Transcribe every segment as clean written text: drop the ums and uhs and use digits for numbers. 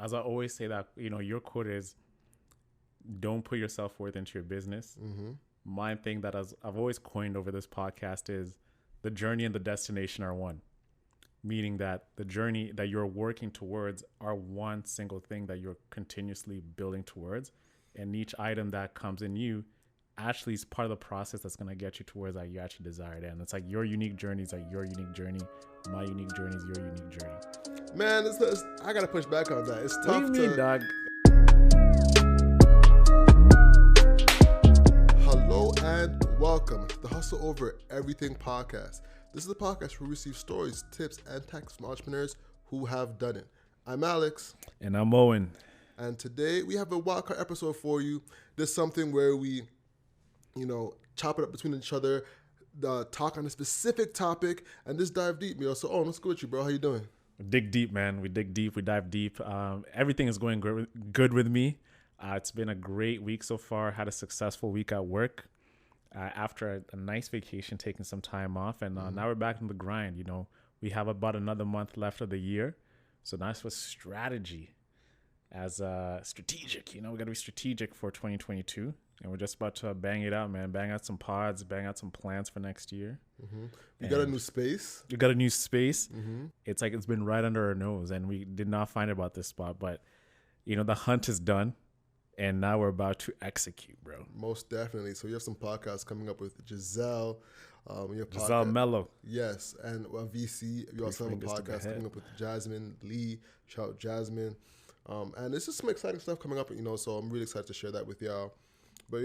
as I always say that, your quote is, don't put your self-worth into your business. Mm-hmm. My thing that I've always coined over this podcast is the journey and the destination are one. Meaning that the journey that you're working towards are one single thing that you're continuously building towards. And each item that comes in you actually is part of the process that's going to get you towards that you actually desired. And it's like your unique journeys are your unique journey. My unique journey is your unique journey. Man, I got to push back on that. It's tough. What do you mean, dog? Hello and welcome to the Hustle Over Everything podcast. This is a podcast where we receive stories, tips, and tactics from entrepreneurs who have done it. I'm Alex. And I'm Owen. And today we have a wildcard episode for you. This is something where we, chop it up between each other, talk on a specific topic, and just dive deep. So, Owen, let's go with you, bro. How you doing? Dig deep, man. We dig deep. We dive deep. Everything is going good with me. It's been a great week so far. Had a successful week at work. After a nice vacation, taking some time off, and now we're back in the grind. We have about another month left of the year, so that's what strategy as strategic. We got to be strategic for 2022, and we're just about to bang it out, man. Bang out some pods, bang out some plans for next year. Mm-hmm. We got a new space. We got a new space. Mm-hmm. It's like it's been right under our nose, and we did not find about this spot, but the hunt is done. And now we're about to execute, bro. Most definitely. So you have some podcasts coming up with Giselle. Giselle Mello. Yes. And VC. You also have a podcast coming up with Jasmine Lee. Shout out Jasmine. And this is some exciting stuff coming up, so I'm really excited to share that with y'all. But,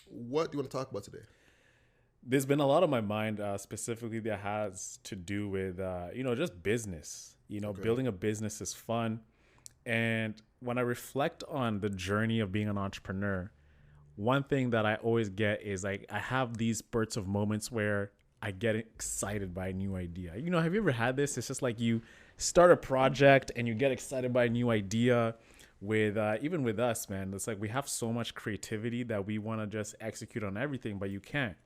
what do you want to talk about today? There's been a lot on my mind, specifically that has to do with, just business. Okay. Building a business is fun. And when I reflect on the journey of being an entrepreneur, one thing that I always get is like I have these spurts of moments where I get excited by a new idea. Have you ever had this? It's just like you start a project and you get excited by a new idea. With even with us, man, it's like we have so much creativity that we want to just execute on everything, but you can't.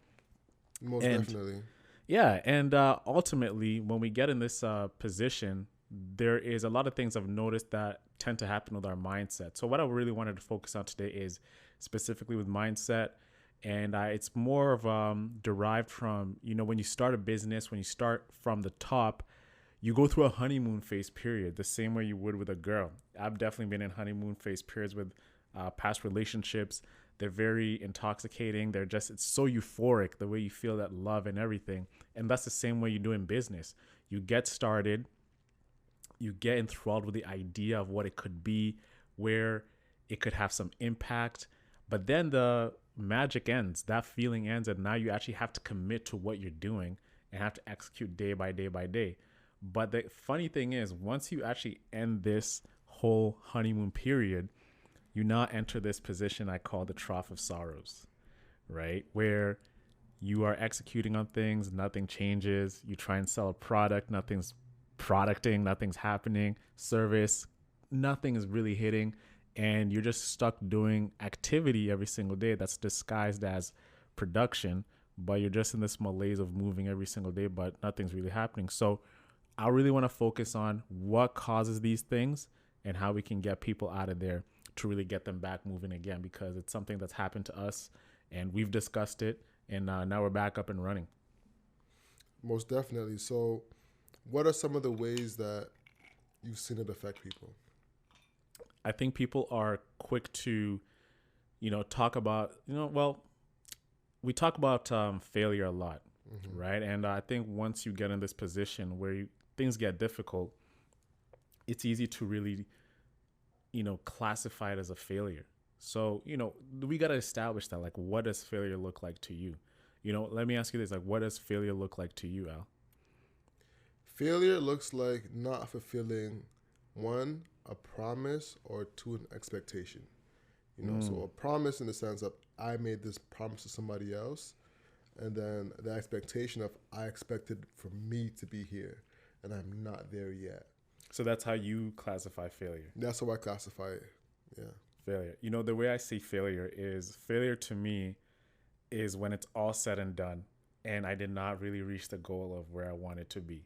Most definitely. Yeah, and ultimately, when we get in this position, there is a lot of things I've noticed that tend to happen with our mindset. So what I really wanted to focus on today is specifically with mindset. And it's more of derived from, when you start a business, when you start from the top, you go through a honeymoon phase period, the same way you would with a girl. I've definitely been in honeymoon phase periods with past relationships. They're very intoxicating. It's so euphoric, the way you feel that love and everything. And that's the same way you do in business. You get started. You get enthralled with the idea of what it could be, where it could have some impact. But then the magic ends, that feeling ends, and now you actually have to commit to what you're doing and have to execute day by day by day. But the funny thing is, once you actually end this whole honeymoon period, you now enter this position I call the trough of sorrows, right? Where you are executing on things, nothing changes. You try and sell a product, nothing's happening, service, nothing is really hitting, and you're just stuck doing activity every single day that's disguised as production, but you're just in this malaise of moving every single day, but nothing's really happening. So I really want to focus on what causes these things and how we can get people out of there to really get them back moving again, because it's something that's happened to us and we've discussed it, and now we're back up and running. Most definitely. So what are some of the ways that you've seen it affect people? I think people are quick to, talk about, we talk about failure a lot, right? And I think once you get in this position where things get difficult, it's easy to really, classify it as a failure. So, we got to establish that, like, what does failure look like to you? Let me ask you this, like, what does failure look like to you, Al? Failure looks like not fulfilling, one, a promise, or two, an expectation. So a promise in the sense of I made this promise to somebody else, and then the expectation of I expected for me to be here, and I'm not there yet. So that's how you classify failure? That's how I classify it, yeah. Failure. The way I see failure to me is when it's all said and done, and I did not really reach the goal of where I wanted to be.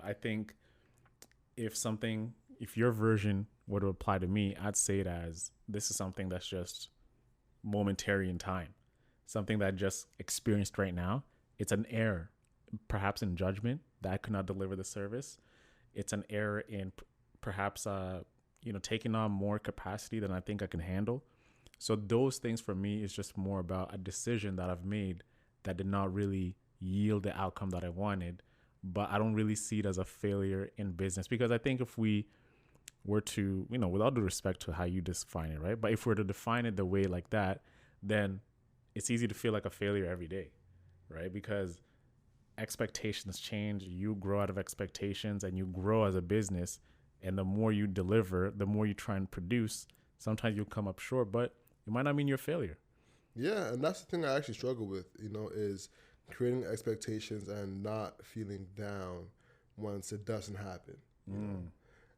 I think if something if your version were to apply to me, I'd say it as this is something that's just momentary in time, something that I just experienced right now. It's an error, perhaps in judgment that I could not deliver the service. It's an error in perhaps, taking on more capacity than I think I can handle. So those things for me is just more about a decision that I've made that did not really yield the outcome that I wanted. But I don't really see it as a failure in business, because I think if we were to, with all due respect to how you define it, right? But if we're to define it the way like that, then it's easy to feel like a failure every day, right? Because expectations change, you grow out of expectations, and you grow as a business. And the more you deliver, the more you try and produce, sometimes you'll come up short, but it might not mean you're a failure. Yeah, and that's the thing I actually struggle with, is creating expectations and not feeling down once it doesn't happen. You know?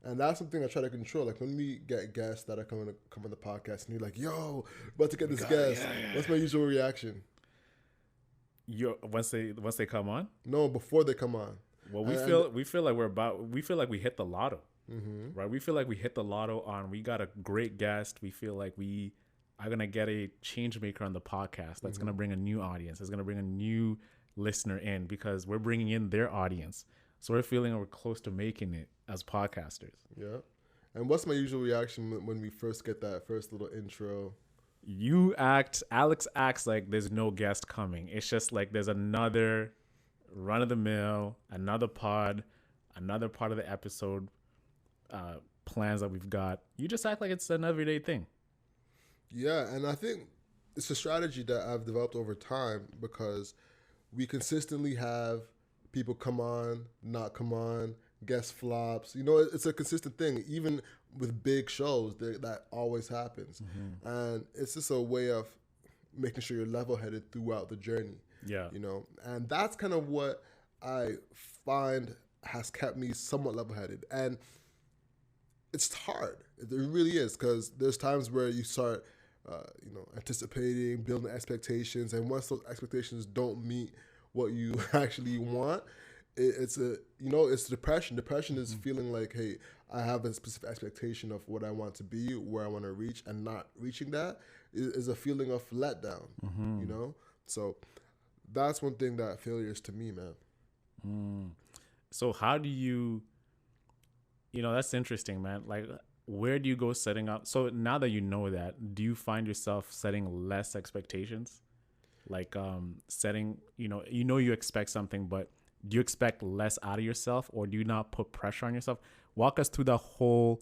And that's something I try to control. Like when we get guests that are come on the podcast and you're like, yo, about to get this guest. Yeah. What's my usual reaction? Once they come on? No, before they come on. Well, we feel like we hit the lotto. Mm-hmm. Right? We feel like we hit the lotto on, we got a great guest. We feel like we are going to get a change maker on the podcast that's going to bring a new audience. It's going to bring a new listener in because we're bringing in their audience. So we're feeling we're close to making it as podcasters. Yeah. And what's my usual reaction when we first get that first little intro? Alex acts like there's no guest coming. It's just like there's another run of the mill, another pod, another part of the episode plans that we've got. You just act like it's an everyday thing. Yeah, and I think it's a strategy that I've developed over time because we consistently have people come on, not come on, guest flops. It's a consistent thing. Even with big shows, that always happens. Mm-hmm. And it's just a way of making sure you're level-headed throughout the journey. Yeah. And that's kind of what I find has kept me somewhat level-headed. And it's hard. It really is, because there's times where you start, anticipating, building expectations, and once those expectations don't meet what you actually want, it's depression. Depression is feeling like, hey, I have a specific expectation of what I want to be, where I want to reach, and not reaching that is a feeling of letdown. Mm-hmm. So that's one thing that failure is to me, man. So how do you? That's interesting, man. Like, where do you go setting up? So now that you know that, do you find yourself setting less expectations? Like setting, you expect something, but do you expect less out of yourself, or do you not put pressure on yourself? Walk us through the whole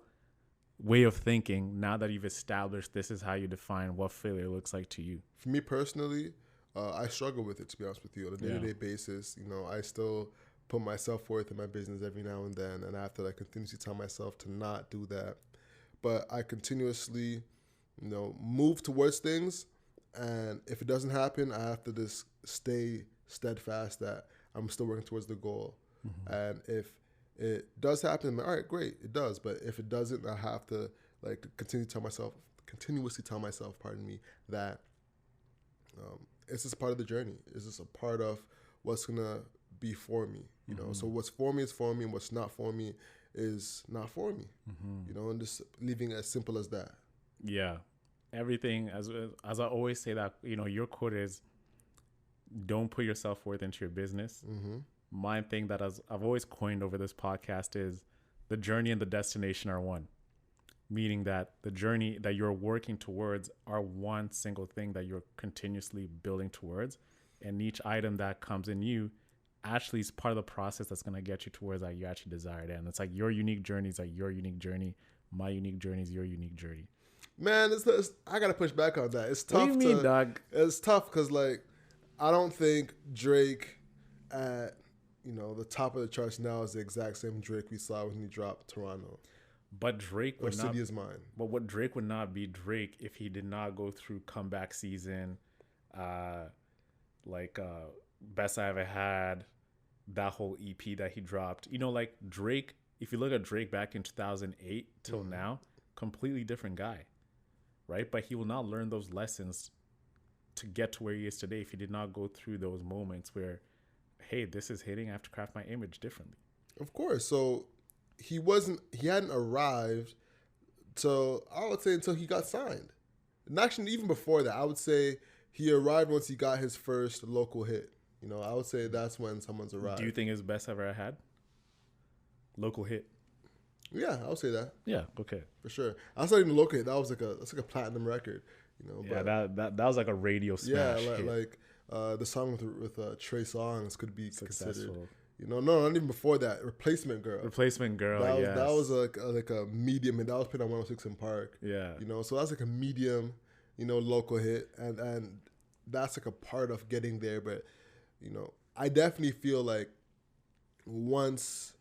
way of thinking now that you've established this is how you define what failure looks like to you. For me personally, I struggle with it, to be honest with you. On a day-to-day basis, I still put my self-worth in my business every now and then, and I have to continuously tell myself to not do that. But I continuously, move towards things, and if it doesn't happen, I have to just stay steadfast that I'm still working towards the goal. Mm-hmm. And if it does happen, I'm like, all right, great, it does. But if it doesn't, I have to continuously tell myself, that it's just part of the journey. It's just a part of what's gonna be for me. So what's for me is for me, and what's not for me is not for me. Mm-hmm. And just leaving it as simple as that. Yeah. Everything, as I always say that, your quote is, don't put your self-worth into your business. Mm-hmm. My thing that I've always coined over this podcast is the journey and the destination are one. Meaning that the journey that you're working towards are one single thing that you're continuously building towards. And each item that comes in you actually is part of the process that's going to get you towards that you actually desired. And it's like your unique journey is like your unique journey. My unique journey is your unique journey. Man, I got to push back on that. It's tough. What do you mean, dog? It's tough because, I don't think Drake at, the top of the charts now is the exact same Drake we saw when he dropped Toronto. But Drake would not. City is Mine. But what Drake would not be Drake if he did not go through comeback season, Best I Ever Had, that whole EP that he dropped. Drake, if you look at Drake back in 2008 till now, completely different guy, right? But he will not learn those lessons to get to where he is today if he did not go through those moments where, hey, this is hitting, I have to craft my image differently. Of course. So he hadn't arrived till, I would say, until he got signed. And actually, even before that, I would say he arrived once he got his first local hit. You know, I would say that's when someone's arrived. Do you think it's best ever had? Local hit. Yeah, I would say that. Yeah, okay. For sure. I was not even local hit. That's like a platinum record. You know, Yeah, but that was like a radio smash. yeah, hit. like the song with Trey Songz could be considered. Successful. You know, no, not even before that. Replacement Girl. Replacement Girl. That was like a medium, and that was played on 106 in Park. Yeah. You know, so that's like a medium, you know, local hit, and that's like a part of getting there. But you know, I definitely feel like once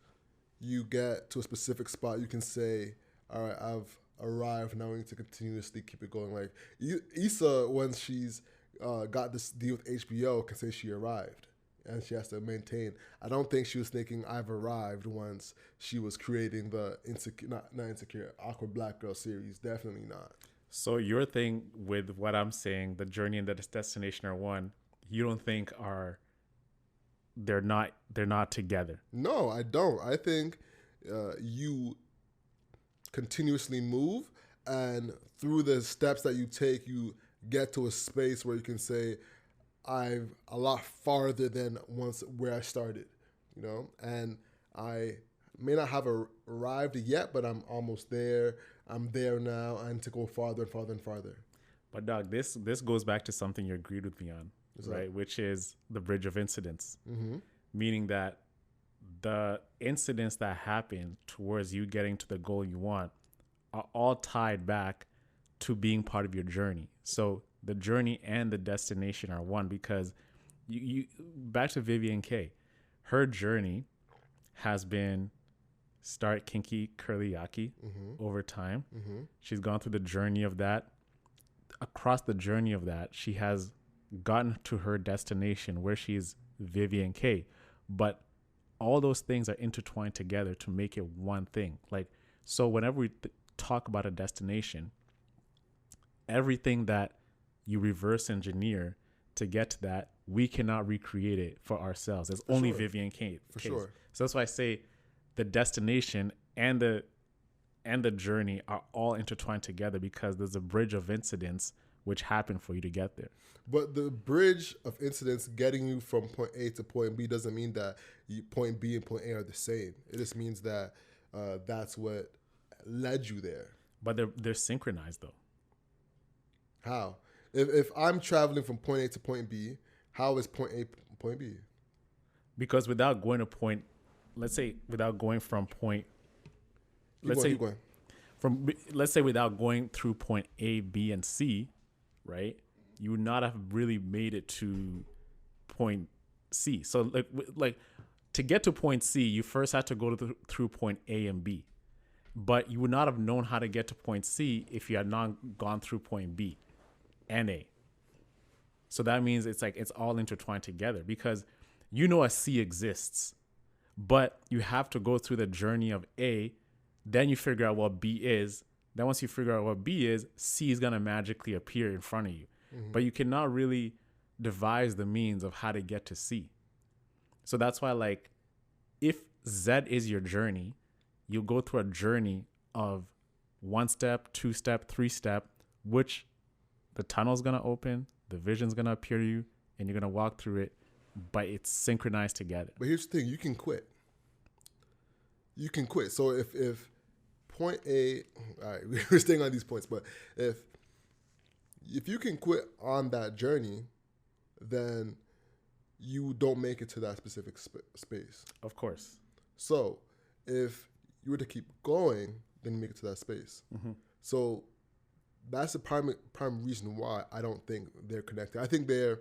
you get to a specific spot, you can say, all right, I've arrived. Now we need to continuously keep it going. Like Issa, when she's got this deal with HBO, can say she arrived. And she has to maintain. I don't think she was thinking I've arrived once she was creating the not insecure, awkward black girl series. Definitely not. So your thing with what I'm saying, the journey and the destination are one. You don't think they're not together? No, I don't. I think you continuously move, and through the steps that you take, you get to a space where you can say, I'm a lot farther than once where I started, you know, and I may not have arrived yet, but I'm almost there. I'm there now, and to go farther and farther and farther. But dog, this goes back to something you agreed with me on, right? Which is the bridge of incidents, meaning that the incidents that happen towards you getting to the goal you want are all tied back to being part of your journey. So the journey and the destination are one, because you back to Vivian K. Her journey has been start kinky curly yaki over time. She's gone through the journey of that. Across the journey of that, she has gotten to her destination where she's Vivian K. But all those things are intertwined together to make it one thing. Like, so whenever we talk about a destination, everything that you reverse engineer to get to that, we cannot recreate it for ourselves. It's only sure. Vivian K. For sure. So that's why I say the destination and the journey are all intertwined together, because there's a bridge of incidents which happen for you to get there. But the bridge of incidents getting you from point A to point B doesn't mean that point B and point A are the same. It just means that that's what led you there. But they're synchronized though. How? If I'm traveling from point A to point B, how is point A point B? Because without going to point, let's say without going from point, let's say without going through point A, B, and C, right? You would not have really made it to point C. So like to get to point C, you first had to go through point A and B. But you would not have known how to get to point C if you had not gone through point B and A. So that means it's all intertwined together, because you know a C exists, but you have to go through the journey of A, then you figure out what B is. Then once you figure out what B is, C is going to magically appear in front of you. But you cannot really devise the means of how to get to C. So that's why, like, if Z is your journey, you'll go through a journey of 1 step, 2 step, 3 step, which the tunnel's going to open, the vision's going to appear to you, and you're going to walk through it, but it's synchronized together. But here's the thing, you can quit. You can quit. So if point A, all right, we're staying on these points, but if you can quit on that journey, then you don't make it to that specific space. Of course. So if you were to keep going, then you make it to that space. So that's the prime reason why I don't think they're connected. I think they're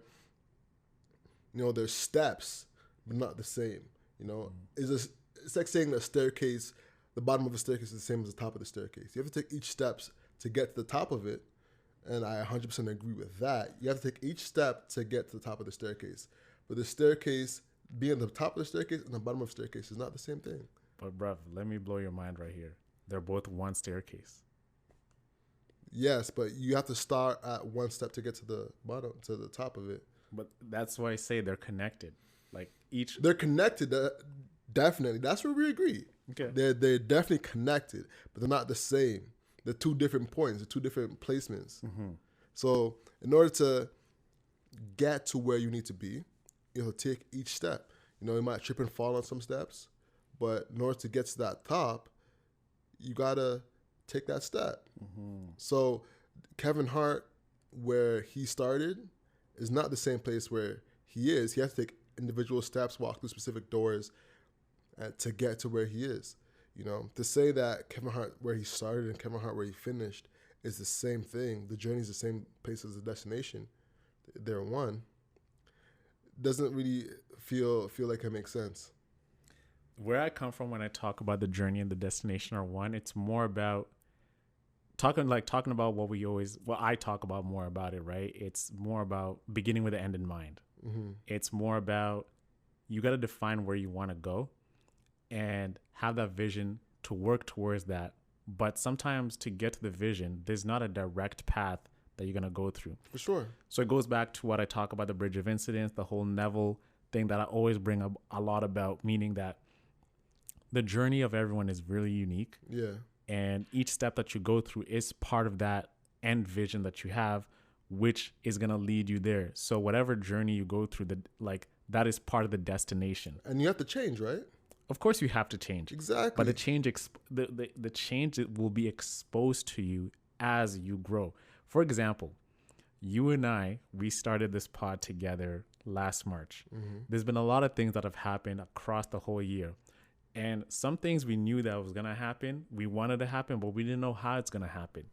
steps, but not the same. You know, it's like saying that staircase, the bottom of a staircase is the same as the top of the staircase. You have to take each steps to get to the top of it. And I 100% agree with that. You have to take each step to get to the top of the staircase. But the staircase, being the top of the staircase and the bottom of the staircase is not the same thing. But bruv, let me blow your mind right here. They're both one staircase. Yes, but you have to start at one step to get to the bottom, to the top of it. But that's why I say they're connected. Like They're connected, definitely. That's where we agree. Okay. They're definitely connected, but they're not the same. They're two different points, they're two different placements. So in order to get to where you need to be, you have to take each step. You know, you might trip and fall on some steps, but in order to get to that top, you gotta take that step. So Kevin Hart, where he started, is not the same place where he is. He has to take individual steps, walk through specific doors to get to where he is. You know, to say that Kevin Hart where he started and Kevin Hart where he finished is the same thing. The journey is the same place as the destination. They're one. Doesn't really feel like it makes sense. Where I come from when I talk about the journey and the destination are one, it's more about talking about what I talk about more about it, right? It's more about beginning with the end in mind. It's more about you got to define where you want to go and have that vision to work towards that. But sometimes to get to the vision, there's not a direct path that you're going to go through. For sure. So it goes back to what I talk about, the bridge of incidents, the whole Neville thing that I always bring up a lot about, meaning that the journey of everyone is really unique. Yeah. And each step that you go through is part of that end vision that you have, which is going to lead you there. So whatever journey you go through, that is part of the destination. And you have to change, right? Of course you have to change. Exactly. But the change will be exposed to you as you grow. For example, you and I, we started this pod together last March. There's been a lot of things that have happened across the whole year. And some things we knew that was going to happen. We wanted to happen, but we didn't know how it's going to happen.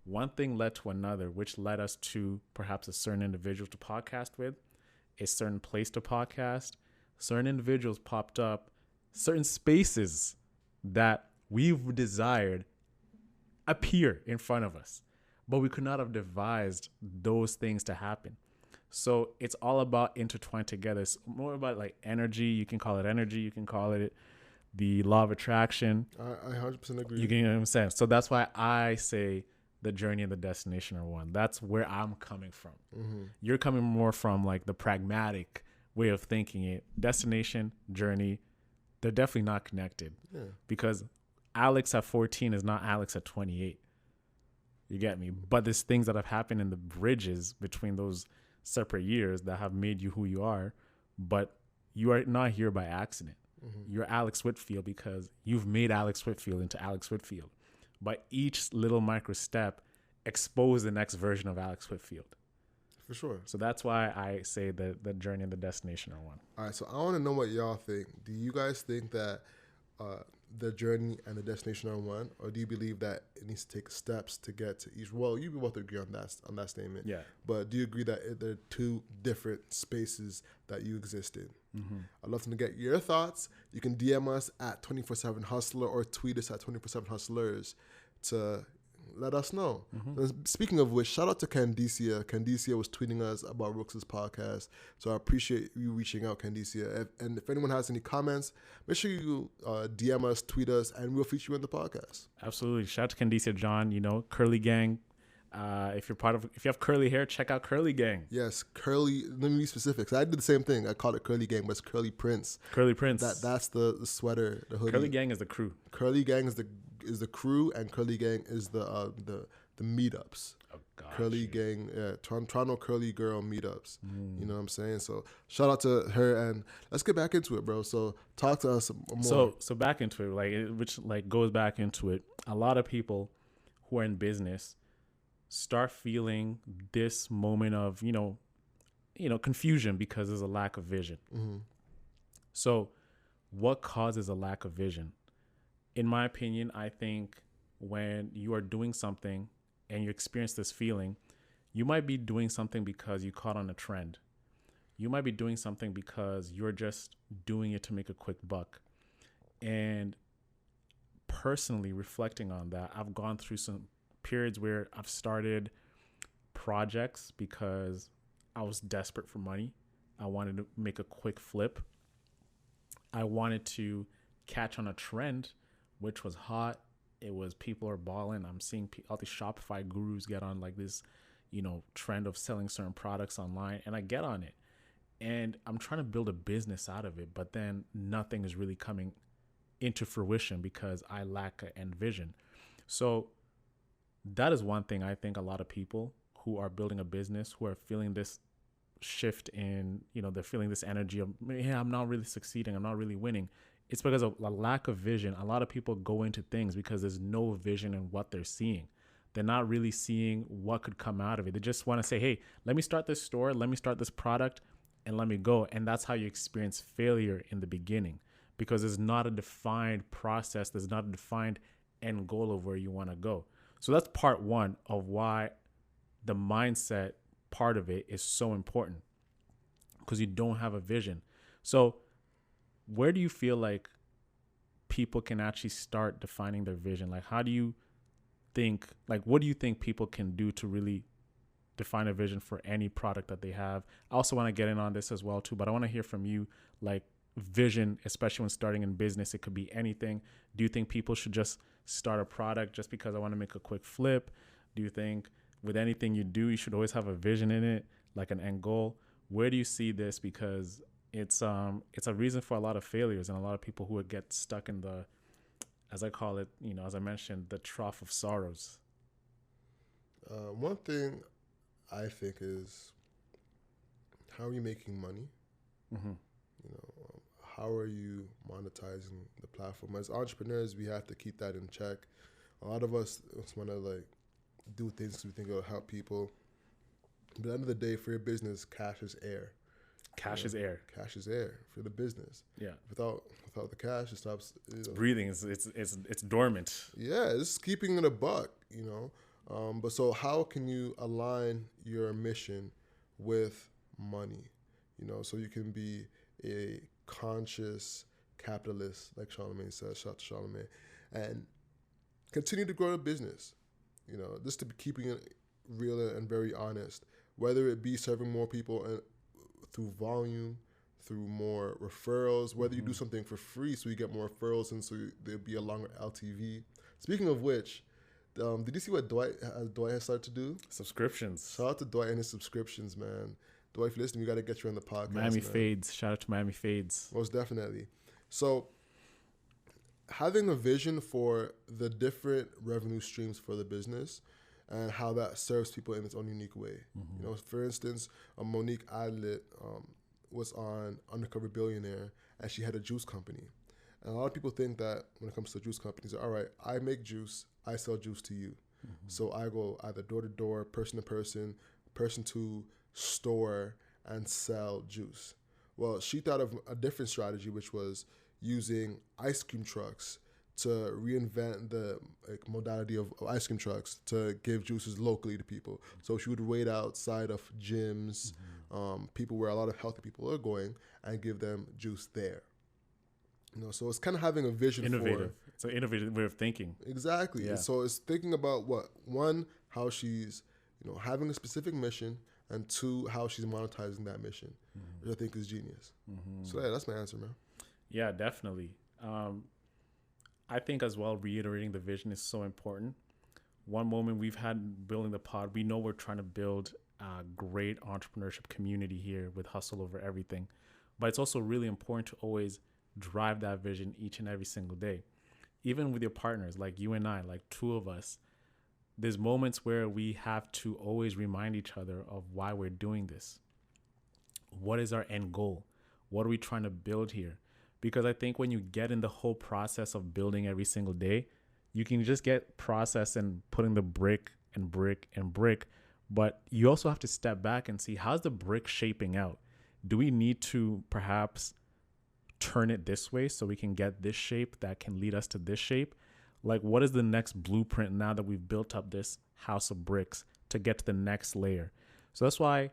One thing led to another, which led us to perhaps a certain individual to podcast with, a certain place to podcast. Certain individuals popped up, certain spaces that we've desired appear in front of us, but we could not have devised those things to happen. So it's all about intertwined together. It's more about like energy. You can call it energy. You can call it the law of attraction. I 100% agree. You get what I'm saying? So that's why I say the journey and the destination are one. That's where I'm coming from. You're coming more from like the pragmatic way of thinking it. Destination, journey, they're definitely not connected. Yeah. Because Alex at 14 is not Alex at 28. You get me? But there's things that have happened in the bridges between those separate years that have made you who you are. But you are not here by accident. You're Alex Whitfield because you've made Alex Whitfield into Alex Whitfield. But each little micro step exposes the next version of Alex Whitfield. For sure. So that's why I say that the journey and the destination are one. All right, so I want to know what y'all think. Do you guys think that the journey and the destination are one, or do you believe that it needs to take steps to get to each? Well, you both agree on that statement. Yeah. But do you agree that there are two different spaces that you exist in? I'd love to get your thoughts. You can DM us at 24/7 Hustler or tweet us at 24/7 Hustlers to let us know. Speaking of which, shout out to Candicia. Candicia was tweeting us about Rooks' podcast. So I appreciate you reaching out, Candicia. And if anyone has any comments, make sure you DM us, tweet us, and we'll feature you in the podcast. Absolutely. Shout out to Candicia John, Curly Gang. If you have curly hair, check out Curly Gang. Yes, Curly. Let me be specific. I did the same thing. I called it Curly Gang, but it's Curly Prince. Curly Prince. That's the sweater, the hoodie. Curly Gang is the crew. Curly Gang is the crew, and Curly Gang is the meetups. Oh God. Curly Gang, Toronto Curly Girl meetups. You know what I'm saying? So shout out to her, and let's get back into it, bro. So talk to us more. So back into it, which goes back into it. A lot of people who are in business start feeling this moment of confusion because there's a lack of vision. So what causes a lack of vision? In my opinion, I think when you are doing something and you experience this feeling, you might be doing something because you caught on a trend. You might be doing something because you're just doing it to make a quick buck. And personally reflecting on that, I've gone through some periods where I've started projects because I was desperate for money. I wanted to make a quick flip. I wanted to catch on a trend, which was hot. It was people are balling. I'm seeing all these Shopify gurus get on like this, trend of selling certain products online, and I get on it. And I'm trying to build a business out of it, but then nothing is really coming into fruition because I lack an end vision. So that is one thing I think a lot of people who are building a business, who are feeling this shift in, they're feeling this energy of, yeah, I'm not really succeeding, I'm not really winning. It's because of a lack of vision. A lot of people go into things because there's no vision in what they're seeing. They're not really seeing what could come out of it. They just want to say, hey, let me start this store, let me start this product, and let me go. And that's how you experience failure in the beginning, because there's not a defined process. There's not a defined end goal of where you want to go. So that's part one of why the mindset part of it is so important, because you don't have a vision. So where do you feel like people can actually start defining their vision? Like, how do you think, like, what do you think people can do to really define a vision for any product that they have? I also want to get in on this as well too, but I want to hear from you, like, vision, especially when starting in business. It could be anything. Do you think people should just start a product just because I want to make a quick flip? Do you think with anything you do, you should always have a vision in it, like an end goal? Where do you see this? Because it's a reason for a lot of failures and a lot of people who would get stuck in the, as I call it, as I mentioned, the trough of sorrows. One thing I think is, how are you making money? Mm-hmm. How are you monetizing the platform? As entrepreneurs, we have to keep that in check. A lot of us just want to like do things because we think it'll help people. But at the end of the day, for your business, cash is air. Cash is air. Cash is air for the business. Yeah. Without the cash, it stops. It's breathing. It's dormant. Yeah, it's keeping it a buck. But so how can you align your mission with money? So you can be a conscious capitalist, like Charlemagne says. Shout out to Charlemagne, and continue to grow a business. Just to be keeping it real and very honest. Whether it be serving more people and through volume, through more referrals, whether you do something for free so you get more referrals and so there'll be a longer LTV. Speaking of which, did you see what Dwight has started to do? Subscriptions. Shout out to Dwight and his subscriptions, man. Dwight, if you're listening, we got to get you on the podcast. Miami Fades. Shout out to Miami Fades. Most definitely. So having a vision for the different revenue streams for the business and how that serves people in its own unique way. For instance, Monique Adlet was on Undercover Billionaire, and she had a juice company. And a lot of people think that when it comes to juice companies, all right, I make juice, I sell juice to you. So I go either door to door, person to person to store, and sell juice. Well, she thought of a different strategy, which was using ice cream trucks to reinvent the modality of ice cream trucks to give juices locally to people. So she would wait outside of gyms, people where a lot of healthy people are going, and give them juice there. So it's kind of having a vision. Innovative. It's an innovative way of thinking. Exactly. Yeah. So it's thinking about how she's, having a specific mission, and two, how she's monetizing that mission, which I think is genius. So yeah, that's my answer, man. Yeah, definitely. I think as well, reiterating the vision is so important. One moment we've had building the pod, we know we're trying to build a great entrepreneurship community here with Hustle Over Everything. But it's also really important to always drive that vision each and every single day. Even with your partners, like you and I, like two of us, there's moments where we have to always remind each other of why we're doing this. What is our end goal? What are we trying to build here? Because I think when you get in the whole process of building every single day, you can just get process and putting the brick and brick and brick. But you also have to step back and see, how's the brick shaping out? Do we need to perhaps turn it this way so we can get this shape that can lead us to this shape? Like, what is the next blueprint now that we've built up this house of bricks to get to the next layer? So that's why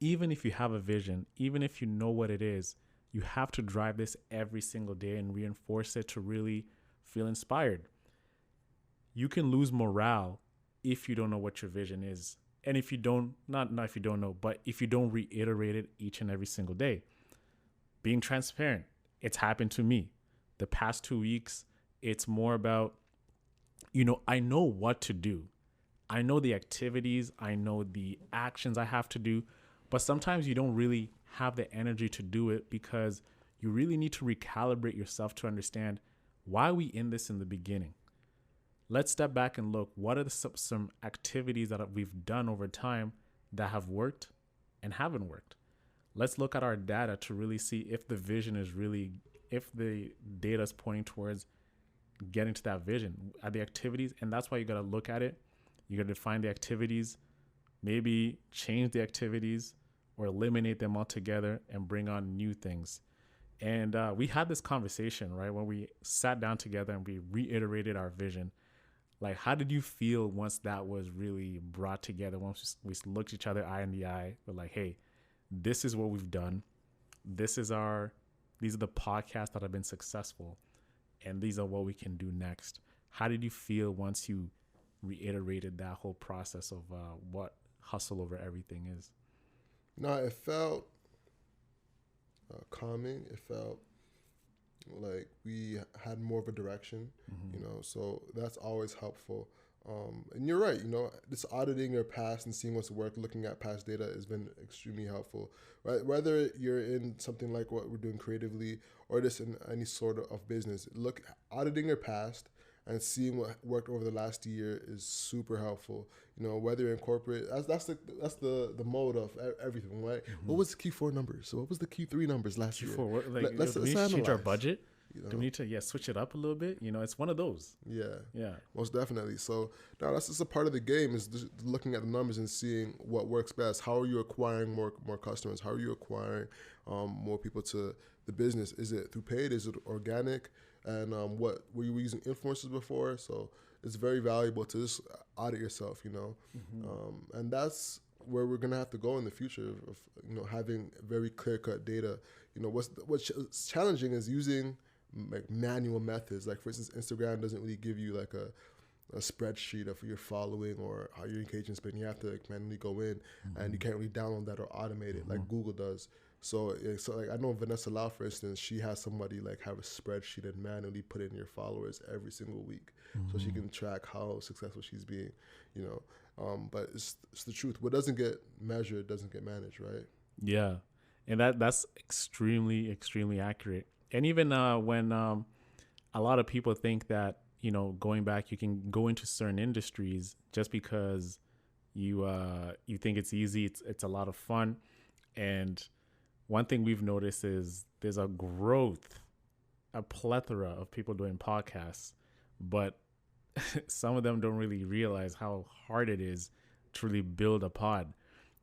even if you have a vision, even if you know what it is, you have to drive this every single day and reinforce it to really feel inspired. You can lose morale if you don't know what your vision is. And if you don't, not if you don't know, but if you don't reiterate it each and every single day. Being transparent. It's happened to me. The past 2 weeks, it's more about, I know what to do. I know the activities. I know the actions I have to do. But sometimes you don't really have the energy to do it because you really need to recalibrate yourself to understand why are we in this in the beginning? Let's step back and look, what are some activities that we've done over time that have worked and haven't worked? Let's look at our data to really see if the vision is really, if the data is pointing towards getting to that vision at the activities. And that's why you got to look at it. You got to define the activities, maybe change the activities or eliminate them altogether and bring on new things. And we had this conversation, right, when we sat down together and we reiterated our vision. Like, how did you feel once that was really brought together? Once we looked each other eye in the eye, we're like, hey, this is what we've done. These are the podcasts that have been successful, and these are what we can do next. How did you feel once you reiterated that whole process of what hustle over everything is? No, it felt calming. It felt like we had more of a direction, so that's always helpful. And you're right, just auditing your past and seeing what's worked, looking at past data has been extremely helpful, right? Whether you're in something like what we're doing creatively or just in any sort of business, auditing your past and seeing what worked over the last year is super helpful. Whether you're in corporate, that's the mode of everything, right? What was the key 4 numbers? So what was the key 3 numbers last year? Let's change our budget. Do we need to switch it up a little bit? It's one of those. Yeah, most definitely. So now that's just a part of the game, is just looking at the numbers and seeing what works best. How are you acquiring more customers? How are you acquiring more people to the business? Is it through paid? Is it organic? And what were you using influencers before? So it's very valuable to just audit yourself, and that's where we're gonna have to go in the future of having very clear cut data. What's challenging is using like manual methods. Like, for instance, Instagram doesn't really give you like a spreadsheet of your following or how your engagement's been. You have to manually go in, and you can't really download that or automate it like Google does. So like I know Vanessa Lau, for instance, she has somebody like have a spreadsheet and manually put in your followers every single week, so she can track how successful she's being. But it's the truth. What doesn't get measured doesn't get managed, right? Yeah, and that's extremely, extremely accurate. And even when a lot of people think that, going back, you can go into certain industries just because you think it's easy, it's a lot of fun. And one thing we've noticed is there's a plethora of people doing podcasts, but some of them don't really realize how hard it is to really build a pod.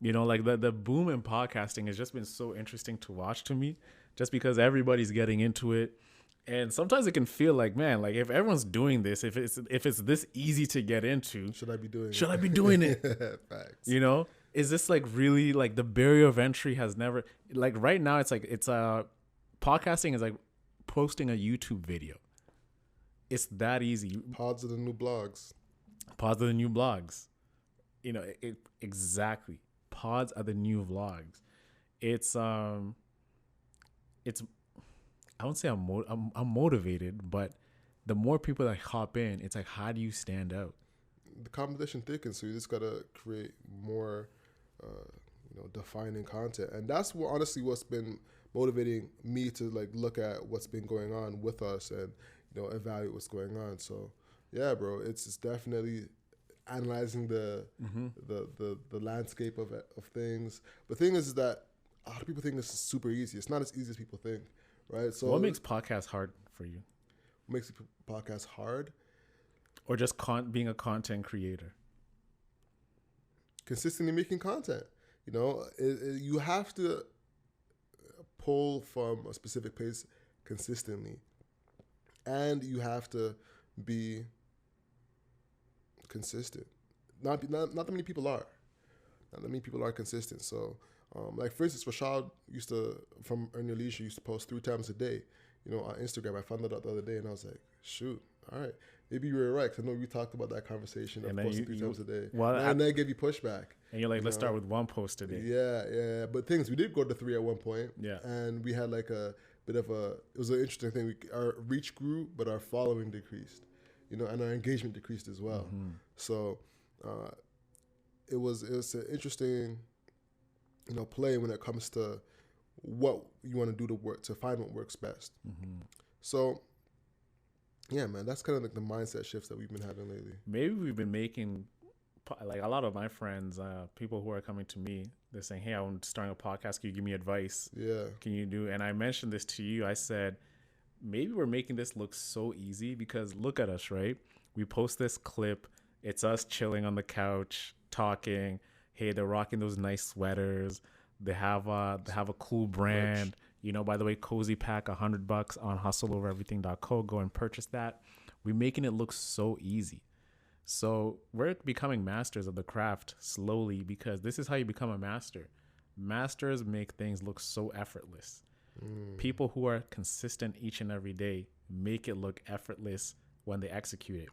Like the boom in podcasting has just been so interesting to watch to me, just because everybody's getting into it. And sometimes it can feel like, man, like if everyone's doing this, if it's this easy to get into, should I be doing it? Facts. Is this like really like the barrier of entry has never, like right now it's podcasting is like posting a YouTube video. It's that easy. Pods are the new blogs. Exactly. Pods are the new vlogs. It's I won't say I'm motivated, but the more people that hop in, it's like, how do you stand out? The competition thickens, so you just gotta create more, defining content, and that's what's been motivating me to like look at what's been going on with us and evaluate what's going on. So yeah, bro, it's definitely analyzing the landscape of things. The thing is that a lot of people think this is super easy. It's not as easy as people think, right? So what makes podcasts hard for you? What makes podcasts hard? Or just being a content creator? Consistently making content. You have to pull from a specific place consistently, and you have to be consistent. Not that many people are. Not that many people are consistent. So, like for instance, Rashad from Earn Your Leisure used to post 3 times a day, on Instagram. I found that out the other day, and I was like, shoot, all right, maybe you were right. 'Cause I know we talked about that conversation of posting 3 times a day. Well, and then gave you pushback. And you're like, let's start with 1 post a day. Yeah. But we did go to 3 at one point. Yeah. And we had like a bit of it was an interesting thing. Our reach grew, but our following decreased, and our engagement decreased as well. Mm-hmm. So it was an interesting, play when it comes to what you want to do to find what works best. Mm-hmm. So Yeah, man, that's kind of like the mindset shifts that we've been having lately. Maybe we've been making, like a lot of my friends, people who are coming to me, they're saying, hey, I'm starting a podcast. Can you give me advice? Yeah. Can you do? And I mentioned this to you. I said, maybe we're making this look so easy because look at us, right? We post this clip. It's us chilling on the couch, talking. Hey, they're rocking those nice sweaters. They have a cool brand. Merch. You know, by the way, Cozy Pack, $100 on hustleovereverything.co. Go and purchase that. We're making it look so easy. So we're becoming masters of the craft slowly because this is how you become a master. Masters make things look so effortless. People who are consistent each and every day make it look effortless when they execute it.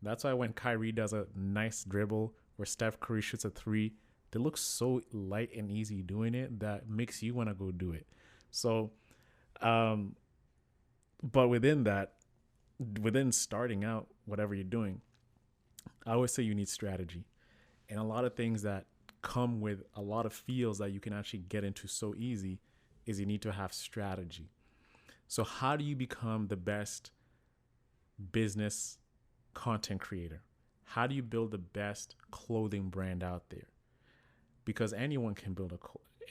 That's why when Kyrie does a nice dribble or Steph Curry shoots a three, they look so light and easy doing it that makes you want to go do it. So, but within that, within starting out, whatever you're doing, I always say you need strategy. And a lot of things that come with a lot of fields that you can actually get into so easy is you need to have strategy. So how do you become the best business content creator? How do you build the best clothing brand out there? Because anyone can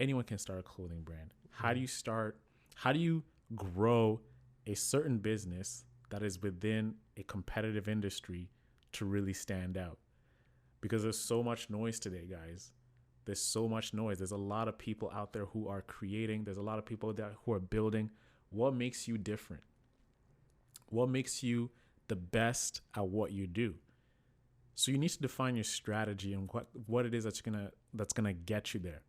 anyone can start a clothing brand. How do you grow a certain business that is within a competitive industry to really stand out? Because there's so much noise today, guys. There's so much noise. There's a lot of people out there who are creating. There's a lot of people who are building. What makes you different? What makes you the best at what you do? So you need to define your strategy and what it is that's gonna get you there.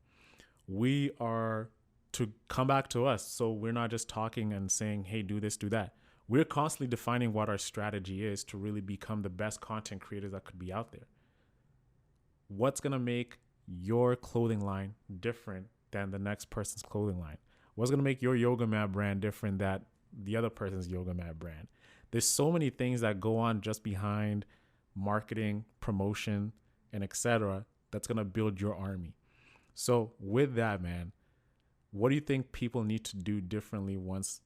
We are to come back to us. So we're not just talking and saying, hey, do this, do that. We're constantly defining what our strategy is to really become the best content creators that could be out there. What's going to make your clothing line different than the next person's clothing line? What's going to make your yoga mat brand different than the other person's yoga mat brand? There's so many things that go on just behind marketing, promotion, and etc. that's going to build your army. So with that, man, what do you think people need to do differently once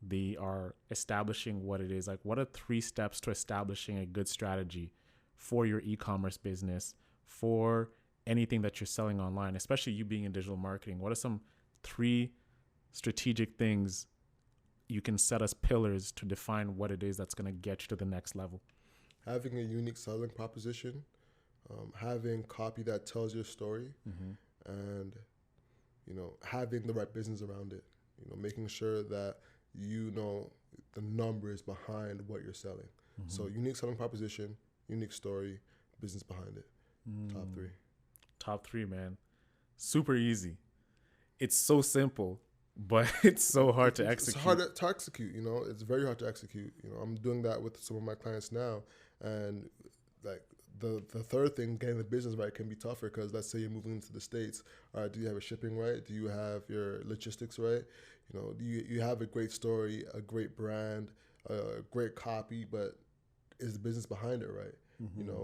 they are establishing what it is? Like, what are 3 steps to establishing a good strategy for your e-commerce business, for anything that you're selling online, especially you being in digital marketing? What are some 3 strategic things you can set as pillars to define what it is that's going to get you to the next level? Having a unique selling proposition, having copy that tells your story, and having the right business around it. Making sure that the numbers behind what you're selling. So unique selling proposition, unique story, business behind it. Top 3, man. Super easy. It's so simple, but it's so hard to execute. It's hard to execute. It's very hard to execute. I'm doing that with some of my clients now, and like the third thing, getting the business right, can be tougher because let's say you're moving into the States. Do you have your shipping right? Do you have your logistics right? Do you have a great story, a great brand, a great copy, but is the business behind it right?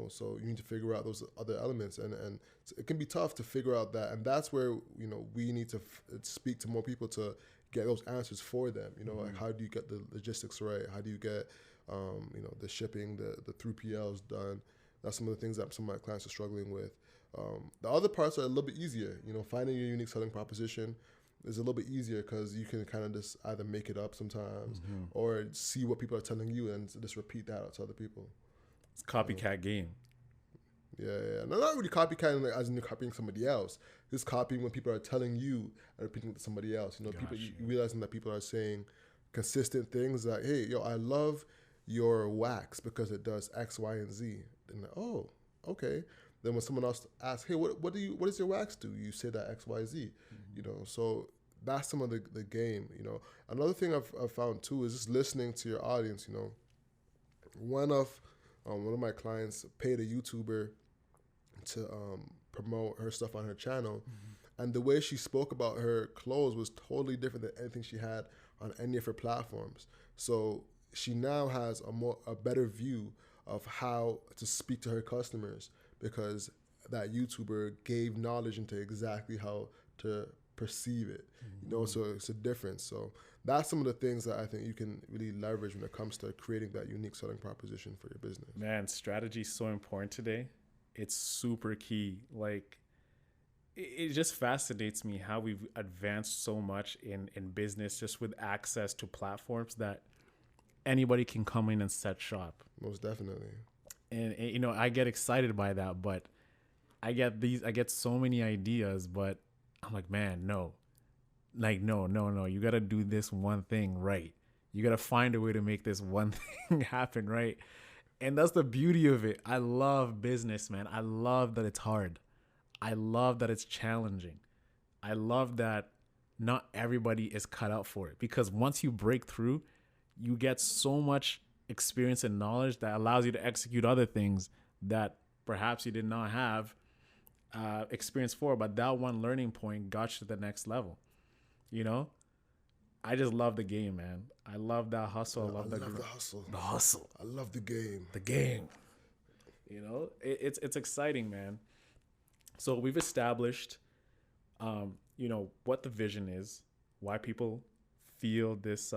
So you need to figure out those other elements, and it can be tough to figure out that, and that's where we need to speak to more people to get those answers for them. Like, how do you get the logistics right? How do you get the shipping, the 3PLs done? That's some of the things that some of my clients are struggling with. The other parts are a little bit easier. Finding your unique selling proposition is a little bit easier because you can kind of just either make it up sometimes or see what people are telling you and just repeat that to other people. It's copycat game. Yeah. No, not really copycatting like as in you're copying somebody else. Just copying when people are telling you and repeating it to somebody else. People you realizing that people are saying consistent things like, hey, I love your wax because it does X, Y, and Z. And like, oh, okay. Then when someone else asks, hey, what does your wax do? You say that X, Y, Z. So that's some of the game. Another thing I've found too is just listening to your audience. One of my clients paid a YouTuber to promote her stuff on her channel, and the way she spoke about her clothes was totally different than anything she had on any of her platforms. So she now has a better view of how to speak to her customers because that YouTuber gave knowledge into exactly how to perceive it. So it's a difference. So that's some of the things that I think you can really leverage when it comes to creating that unique selling proposition for your business. Man, strategy is so important today. It's super key. Like, it just fascinates me how we've advanced so much in business, just with access to platforms that anybody can come in and set shop. Most definitely. And I get excited by that, but I get so many ideas, but I'm like, man, no. Like, no. You got to do this one thing right. You got to find a way to make this one thing happen, right? And that's the beauty of it. I love business, man. I love that it's hard. I love that it's challenging. I love that not everybody is cut out for it, because once you break through, you get so much experience and knowledge that allows you to execute other things that perhaps you did not have experience for, but that one learning point got you to the next level. I just love the game, man. I love that hustle. I love the hustle. The hustle. I love the game. The game. It's exciting, man. So we've established, what the vision is, why people feel this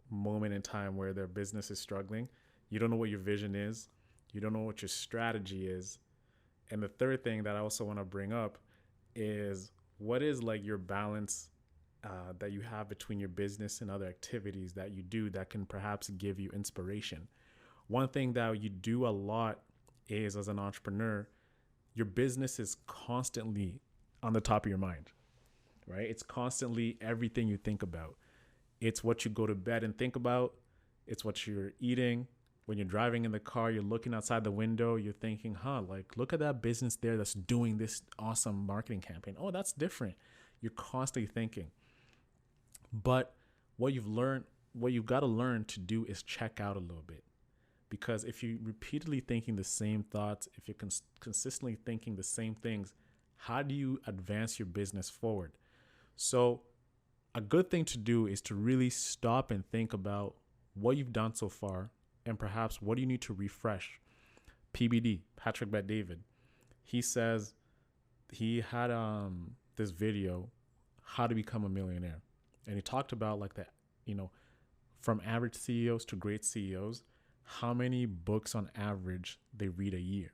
moment in time where their business is struggling. You don't know what your vision is. You don't know what your strategy is. And the third thing that I also want to bring up is, what is like your balance that you have between your business and other activities that you do that can perhaps give you inspiration. One thing that you do a lot is, as an entrepreneur, your business is constantly on the top of your mind, right? It's constantly everything you think about. It's what you go to bed and think about. It's what you're eating. When you're driving in the car, you're looking outside the window, you're thinking, like, look at that business there that's doing this awesome marketing campaign. Oh, that's different. You're constantly thinking. But what you've got to learn to do is check out a little bit. Because if you're repeatedly thinking the same thoughts, if you're consistently thinking the same things, how do you advance your business forward? So a good thing to do is to really stop and think about what you've done so far, and perhaps what do you need to refresh. PBD, Patrick Bet-David, he says he had this video, How to Become a Millionaire. And he talked about like that, from average CEOs to great CEOs, how many books on average they read a year.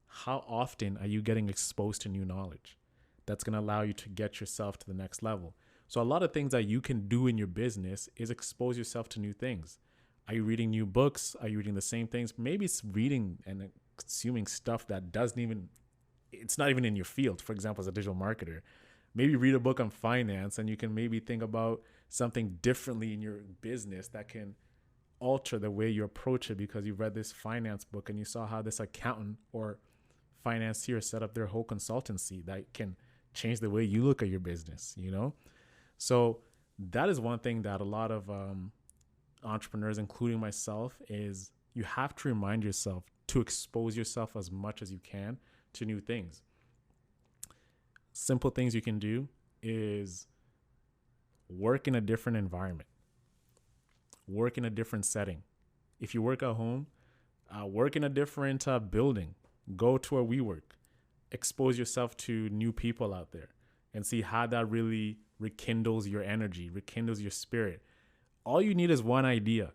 How often are you getting exposed to new knowledge that's going to allow you to get yourself to the next level? So a lot of things that you can do in your business is expose yourself to new things. Are you reading new books? Are you reading the same things? Maybe it's reading and consuming stuff that it's not even in your field. For example, as a digital marketer, maybe read a book on finance and you can maybe think about something differently in your business that can alter the way you approach it, because you read this finance book and you saw how this accountant or financier set up their whole consultancy that can change the way you look at your business, So that is one thing that a lot of entrepreneurs, including myself, is you have to remind yourself to expose yourself as much as you can to new things. Simple things you can do is work in a different environment, work in a different setting. If you work at home, work in a different building, go to a WeWork, expose yourself to new people out there and see how that really rekindles your energy, rekindles your spirit. All you need is one idea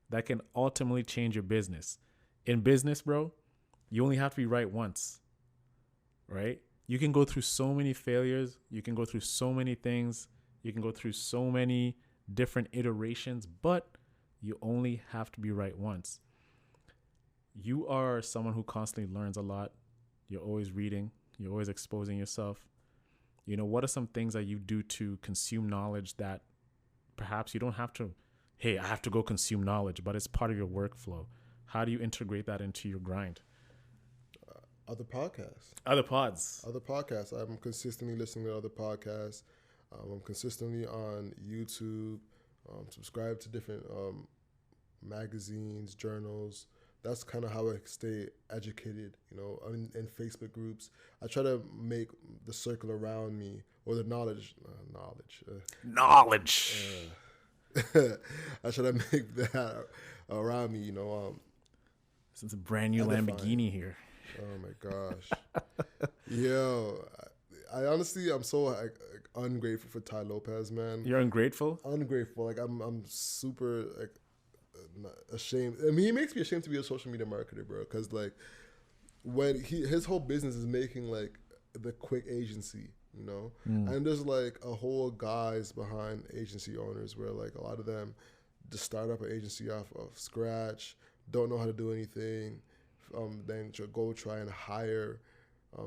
that can ultimately change your business. In business, bro, you only have to be right once, right? You can go through so many failures. You can go through so many things. You can go through so many different iterations, but you only have to be right once. You are someone who constantly learns a lot. You're always reading. You're always exposing yourself. What are some things that you do to consume knowledge that perhaps you don't have to, hey, I have to go consume knowledge, but it's part of your workflow? How do you integrate that into your grind? Other podcasts. Other pods. Other podcasts. I'm consistently listening to other podcasts. I'm consistently on YouTube, subscribe to different magazines, journals. That's kind of how I stay educated, in Facebook groups. I try to make the circle around me, or the knowledge. I try to make that around me, It's a brand new Lamborghini here. Oh my gosh. Yo, I honestly, I'm so ungrateful for Ty Lopez, man. You're ungrateful? Ungrateful. Like I'm super ashamed. I mean, he makes me ashamed to be a social media marketer, bro. Because like when his whole business is making like the quick agency, and there's like a whole guys behind agency owners where like a lot of them just start up an agency off of scratch, don't know how to do anything, then go try and hire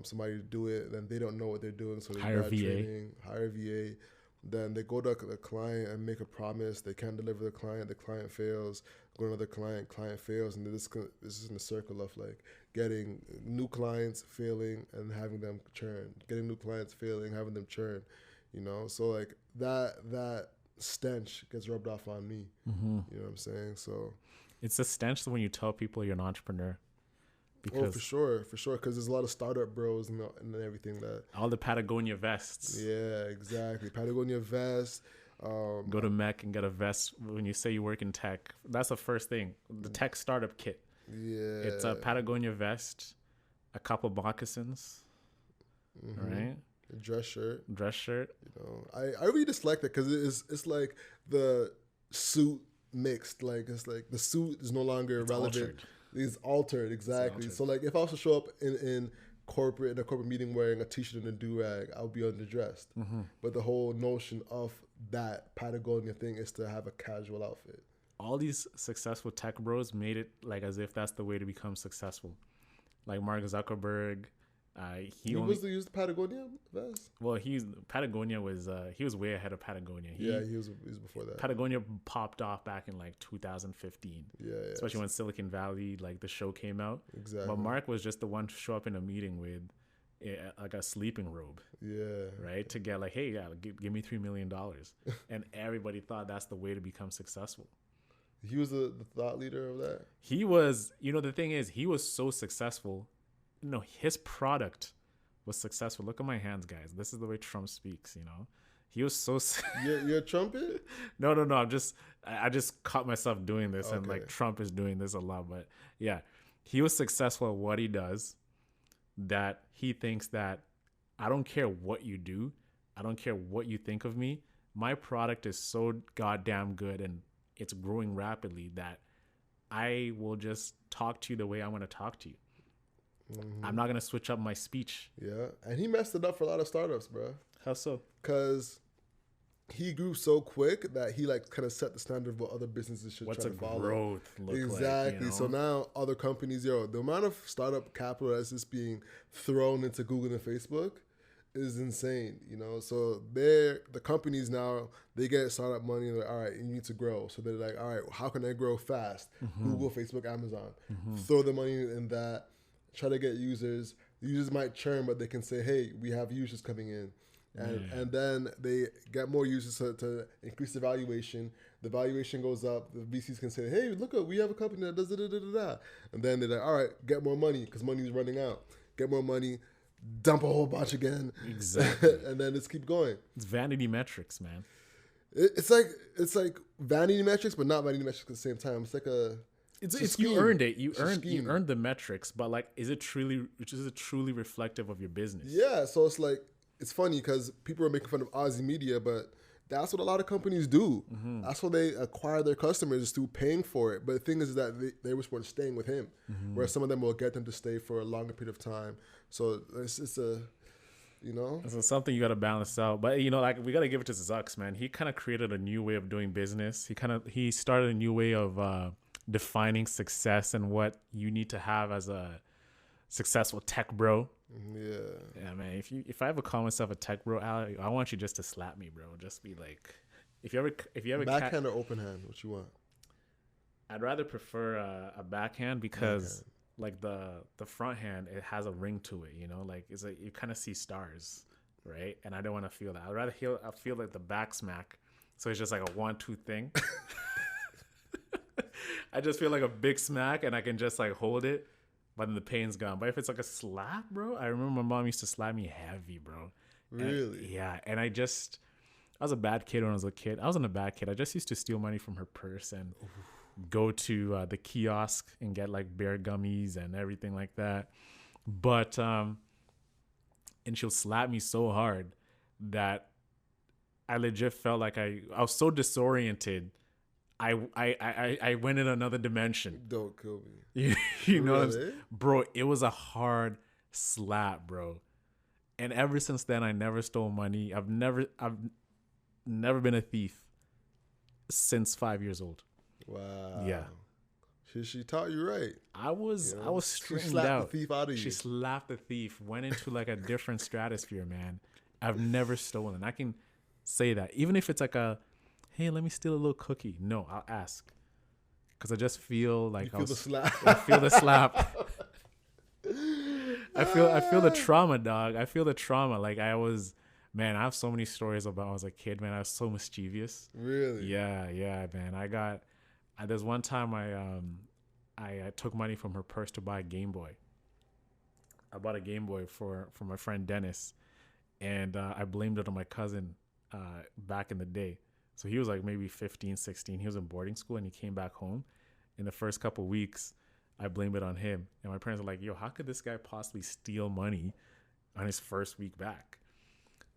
somebody to do it, then they don't know what they're doing, so they hire VA. training, hire VA. Then they go to the client and make a promise. They can't deliver the client fails. Go to another client fails, and this is in a circle of like getting new clients, failing, and having them churn. Getting new clients, failing, having them churn. So like that stench gets rubbed off on me. You know what I'm saying? So it's a stench when you tell people you're an entrepreneur. Because for sure, because there's a lot of startup bros and everything that all the Patagonia vests. Yeah, exactly. Patagonia vest. Go to Mech and get a vest when you say you work in tech. That's the first thing. The tech startup kit. Yeah, it's a Patagonia vest, a couple moccasins, right? A dress shirt. I really dislike that because it's like the suit mixed. Like it's like the suit is no longer relevant. Altered. It's altered, exactly. So like if I was to show up in a corporate meeting wearing a t-shirt and a do-rag, I would be underdressed. But the whole notion of that Patagonia thing is to have a casual outfit. All these successful tech bros made it like as if that's the way to become successful. Like Mark Zuckerberg, he used the Patagonia vest. Well, Patagonia was he was way ahead of Patagonia. He was before that. Patagonia popped off back in like 2015. Yeah. Especially when Silicon Valley, like the show came out. Exactly. But Mark was just the one to show up in a meeting with like a sleeping robe. Yeah. Right? To get like, hey, give me $3 million. And everybody thought that's the way to become successful. He was the thought leader of that? He was, the thing is, he was so successful. No, his product was successful. Look at my hands, guys. This is the way Trump speaks, He was so... You're a trumpet? No. I just caught myself doing this, and like Trump is doing this a lot. But yeah, he was successful at what he does, that he thinks that I don't care what you do. I don't care what you think of me. My product is so goddamn good and it's growing rapidly that I will just talk to you the way I want to talk to you. I'm not going to switch up my speech. Yeah. And he messed it up for a lot of startups, bro. How so? Because he grew so quick that he like kind of set the standard of what other businesses should try to follow. What's a growth look like? Exactly. So now other companies, the amount of startup capital that's just being thrown into Google and Facebook is insane, So the companies now, they get startup money and they're like, all right, you need to grow. So they're like, all right, how can I grow fast? Google, Facebook, Amazon. Throw the money in that. Try to get users. The users might churn, but they can say, hey, we have users coming in. And then they get more users to increase the valuation. The valuation goes up. The VCs can say, hey, look, we have a company that does da-da-da-da-da. And then they're like, all right, get more money because money is running out. Get more money, dump a whole bunch again. Exactly. And then just keep going. It's vanity metrics, man. It's like vanity metrics, but not vanity metrics at the same time. It's like It's you earned it. You earned the metrics, but like, is it truly reflective of your business? Yeah. So it's like, it's funny because people are making fun of Aussie media, but that's what a lot of companies do. That's how they acquire their customers, is through paying for it. But the thing is that they wish for staying with him, where some of them will get them to stay for a longer period of time. So it's a, It's something you got to balance out. But like, we got to give it to Zucks, man. He kind of created a new way of doing business. He started a new way of defining success and what you need to have as a successful tech bro. Yeah, man. If I ever call myself a tech bro, I want you just to slap me, bro. Just be like, if you ever backhand or open hand, what you want? I'd rather prefer a backhand because like the front hand, it has a ring to it, like it's like you kind of see stars, right? And I don't want to feel that. I'd rather feel like the back smack, so it's just like a 1-2 thing. I just feel like a big smack and I can just like hold it, but then the pain's gone. But if it's like a slap, bro, I remember my mom used to slap me heavy, bro. Really? And I was a bad kid when I was a kid. I wasn't a bad kid. I just used to steal money from her purse and go to the kiosk and get like bear gummies and everything like that. But and she'll slap me so hard that I legit felt like I was so disoriented. I went in another dimension. Don't kill me. You know what I'm Really? saying? Bro, it was a hard slap, bro. And ever since then, I never stole money. I've never been a thief since 5 years old. Wow. Yeah. She taught you right. I was She straightened slapped out. the thief out of you. She slapped the thief, went into like a different stratosphere, man. I've never stolen. I can say that. Even if it's like hey, let me steal a little cookie. No, I'll ask. Because I just feel like You feel the slap. I feel the slap. I feel the trauma, dog. I feel the trauma. Like I have so many stories about when I was a kid, man. I was so mischievous. Really? Yeah, man. There's one time I took money from her purse to buy a Game Boy. I bought a Game Boy for my friend Dennis, and I blamed it on my cousin back in the day. So he was like maybe 15, 16. He was in boarding school, and he came back home. In the first couple of weeks, I blamed it on him. And my parents were like, yo, how could this guy possibly steal money on his first week back?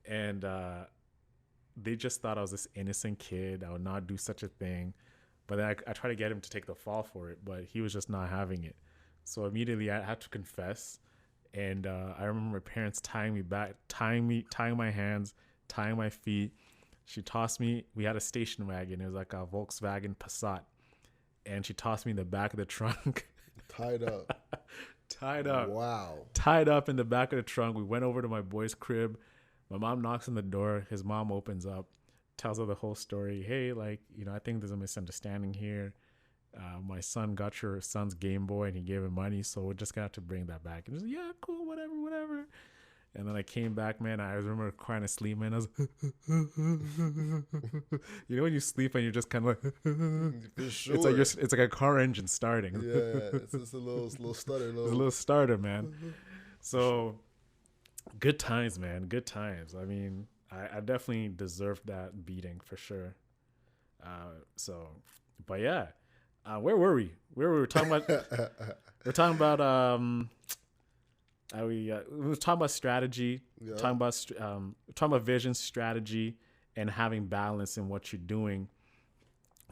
And they just thought I was this innocent kid. I would not do such a thing. But then I tried to get him to take the fall for it, but he was just not having it. So immediately I had to confess. And I remember my parents tying me back, tying my hands, tying my feet. She tossed me. We had a station wagon. It was like a Volkswagen Passat. And she tossed me in the back of the trunk. Tied up. Tied up. Wow. Tied up in the back of the trunk. We went over to my boy's crib. My mom knocks on the door. His mom opens up, tells her the whole story. Hey, I think there's a misunderstanding here. My son got your son's Game Boy and he gave him money, so we're just gonna have to bring that back. And just yeah, cool, whatever. And then I came back, man. I remember crying asleep, man. I was, when you sleep and you're just kind of like, For sure. it's like a car engine starting. Yeah, it's just a little stutter. It's a little starter, man. So good times, man. Good times. I mean, I definitely deserved that beating for sure. But yeah, where were we? We were talking about. we were talking about strategy. Yeah. Talking about vision, strategy, and having balance in what you're doing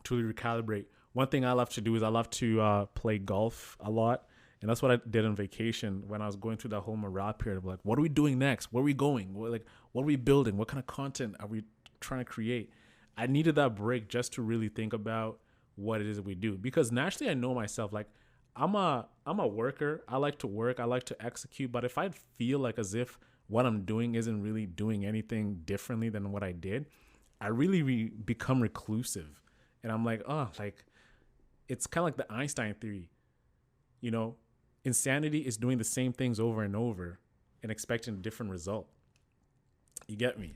to recalibrate. One thing I love to do is I love to play golf a lot. And that's what I did on vacation when I was going through that whole morale period of like, what are we doing next? Where are we going? What are we building? What kind of content are we trying to create? I needed that break just to really think about what it is that we do. Because naturally I know myself, like I'm a worker. I like to work. I like to execute. But if I feel like as if what I'm doing isn't really doing anything differently than what I did, I really become reclusive. And I'm like, it's kind of like the Einstein theory. Insanity is doing the same things over and over and expecting a different result. You get me?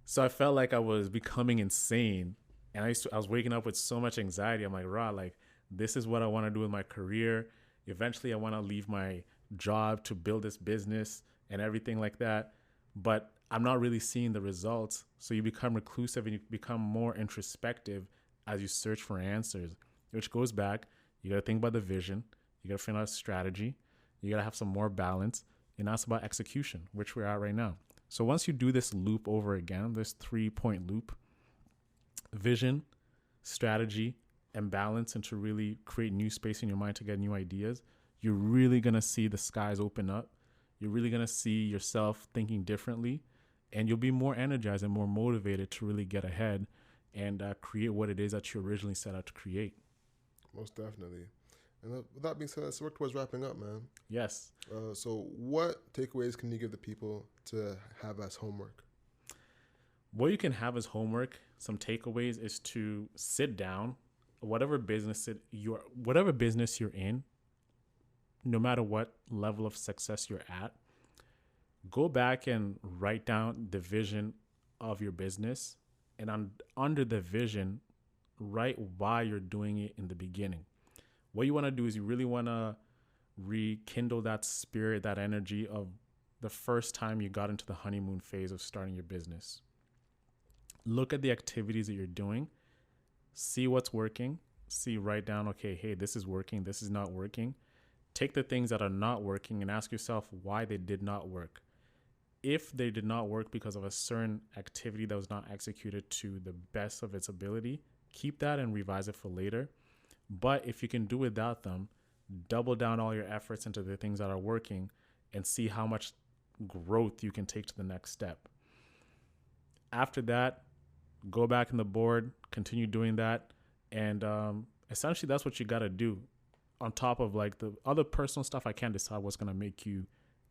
So I felt like I was becoming insane, and I was waking up with so much anxiety. I'm like, this is what I want to do with my career. Eventually, I want to leave my job to build this business and everything like that. But I'm not really seeing the results. So you become reclusive and you become more introspective as you search for answers, which goes back. You got to think about the vision. You got to figure out strategy. You got to have some more balance. And that's about execution, which we're at right now. So once you do this loop over again, this 3-point loop, vision, strategy, and balance, and to really create new space in your mind to get new ideas, you're really going to see the skies open up. You're really going to see yourself thinking differently, and you'll be more energized and more motivated to really get ahead and create what it is that you originally set out to create. Most definitely. And with that being said, let's work towards wrapping up, man. Yes. So what takeaways can you give the people to have as homework? What you can have as homework, some takeaways, is to sit down, whatever business you're in, no matter what level of success you're at, go back and write down the vision of your business, and under the vision, write why you're doing it in the beginning. What you want to do is you really want to rekindle that spirit, that energy of the first time you got into the honeymoon phase of starting your business. Look at the activities that you're doing, see what's working, write down, okay, hey, this is working, this is not working. Take the things that are not working and ask yourself why they did not work. if they did not work because of a certain activity that was not executed to the best of its ability, keep that and revise it for later. But if you can do without them, double down all your efforts into the things that are working and see how much growth you can take to the next step. After that, go back in the board, continue doing that. And essentially, that's what you got to do. On top of like the other personal stuff, I can't decide what's going to make you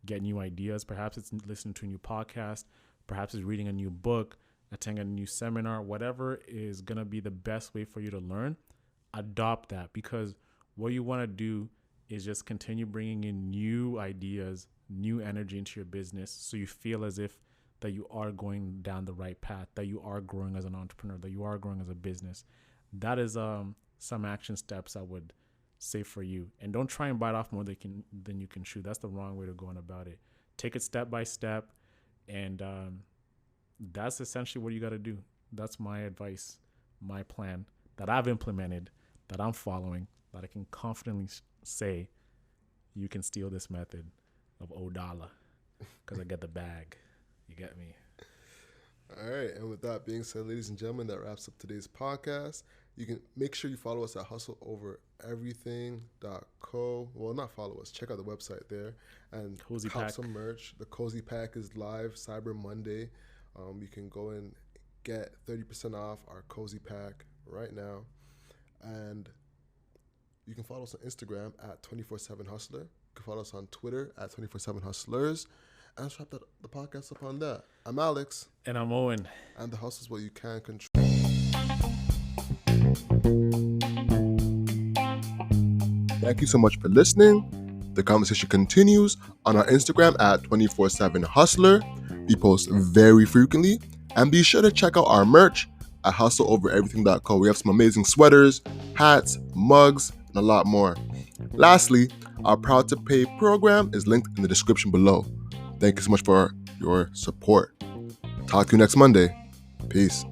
get new ideas. Perhaps it's listening to a new podcast. Perhaps it's reading a new book, attending a new seminar, whatever is going to be the best way for you to learn. Adopt that, because what you want to do is just continue bringing in new ideas, new energy into your business, so you feel as if that you are going down the right path, that you are growing as an entrepreneur, that you are growing as a business. That is some action steps I would say for you. And don't try and bite off more than you can chew. That's the wrong way to go on about it. Take it step by step, and that's essentially what you got to do. That's my advice, my plan that I've implemented, that I'm following, that I can confidently say you can steal this method of $0 because I get the bag. You get me? All right. And with that being said, ladies and gentlemen, that wraps up today's podcast. You can make sure you follow us at hustleovereverything.co. Well, not follow us. Check out the website there and Cozy cop Pack. some merch. The Cozy Pack is live Cyber Monday. You can go and get 30% off our Cozy Pack right now. And you can follow us on Instagram at 247hustler. You can follow us on Twitter at 247hustlers. And let's wrap the podcast up on that. I'm Alex. And I'm Owen. And the hustle is what you can control. Thank you so much for listening. The conversation continues on our Instagram at 247hustler. We post very frequently. And be sure to check out our merch at hustleovereverything.co. We have some amazing sweaters, hats, mugs, and a lot more. Lastly, our Proud to Pay program is linked in the description below. Thank you so much for your support. Talk to you next Monday. Peace.